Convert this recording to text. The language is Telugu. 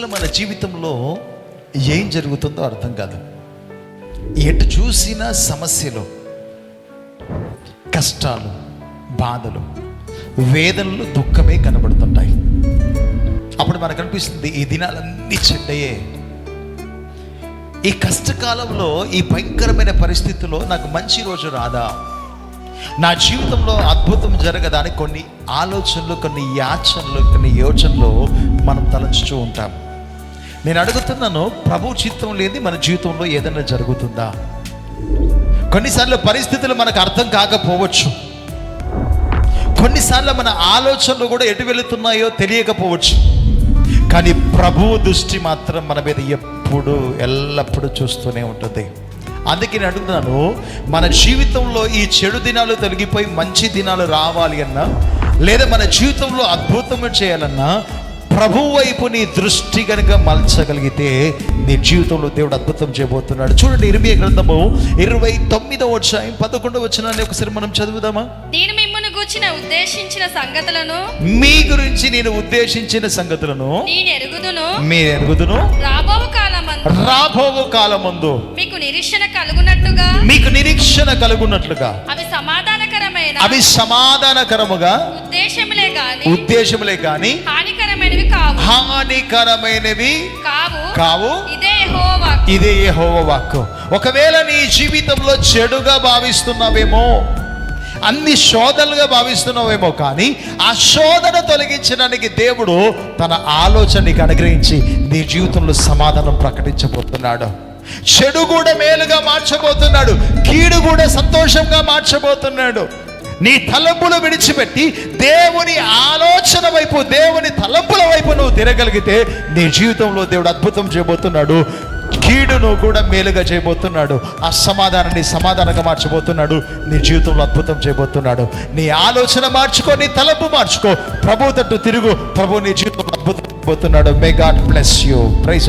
మన జీవితంలో ఏం జరుగుతుందో అర్థం కాదు. ఎటు చూసిన సమస్యలు, కష్టాలు, బాధలు, వేదనలు, దుఃఖమే కనబడుతుంటాయి. అప్పుడు మనకు అనిపిస్తుంది ఈ దినాలన్నీ చెడ్డయే. ఈ కష్టకాలంలో, ఈ భయంకరమైన పరిస్థితుల్లో నాకు మంచి రోజు రాదా, నా జీవితంలో అద్భుతం జరగదని కొన్ని ఆలోచనలు, కొన్ని యాచనలు, కొన్ని యోచనలు మనం తలంచుతూ ఉంటాం. నేను అడుగుతున్నాను, ప్రభు చిత్తం లేని మన జీవితంలో ఏదైనా జరుగుతుందా? కొన్నిసార్లు పరిస్థితులు మనకు అర్థం కాకపోవచ్చు, కొన్నిసార్లు మన ఆలోచనలు కూడా ఎటు వెళుతున్నాయో తెలియకపోవచ్చు. కానీ ప్రభువు దృష్టి మాత్రం మన మీద ఎప్పుడు ఎల్లప్పుడూ చూస్తూనే ఉంటుంది. అందుకే నేను అడుగుతున్నాను, మన జీవితంలో ఈ చెడు దినాలు తొలగిపోయి మంచి దినాలు రావాలి అన్నా, లేదా మన జీవితంలో అద్భుతం చేయాలన్నా ప్రభు వైపు నీ దృష్టి కనుక మలచగలిగితే నీ జీవితంలో దేవుడు అద్భుతం చేయబోతున్నాడు. చూడండి, ఇర్మీయా గ్రంథము 29వ అధ్యాయం 11వ వచనాన్ని ఒకసారి మనం చదువుదామా? నేను మిమ్మల్ని గూర్చిన ఉద్దేశించిన సంగతులను, మీ గురించి నేను ఉద్దేశించిన సంగతులను నేను ఎరుగుదును, మీరు ఎరుగుదును, రాబోవు కాలమందు మీకు నిరీక్షణ కలుగునట్లుగా, మీకు నిరీక్షణ కలుగునట్లుగా అవి సమాధానకరముగా ఉద్దేశములే గాని హానికరమైనవి కావు. ఇదే యెహోవా వాక్కు. ఒకవేళ నీ జీవితంలో చెడుగా భావిస్తున్నావేమో, అన్ని శోధనలుగా భావిస్తున్నావేమో, కానీ ఆ శోధన తొలగించడానికి దేవుడు తన ఆలోచనకి అనుగ్రహించి నీ జీవితంలో సమాధానం ప్రకటించబోతున్నాడు. చెడు కూడా మేలుగా మార్చబోతున్నాడు, కీడు కూడా సంతోషంగా మార్చబోతున్నాడు. నీ తలంపులు విడిచిపెట్టి దేవుని ఆలోచన వైపు, దేవుని తలంపుల వైపు నువ్వు తిరగలిగితే నీ జీవితంలో దేవుడు అద్భుతం చేయబోతున్నాడు. కీడును కూడా మేలుగా చేయబోతున్నాడు. అసమాధానాన్ని సమాధానంగా మార్చబోతున్నాడు. నీ జీవితంలో అద్భుతం చేయబోతున్నాడు. నీ ఆలోచన మార్చుకో, నీ తలంపు మార్చుకో, ప్రభు తట్టు తిరుగు. ప్రభు నీ జీవితంలో అద్భుతం చేయబోతున్నాడు. May God bless you. Praise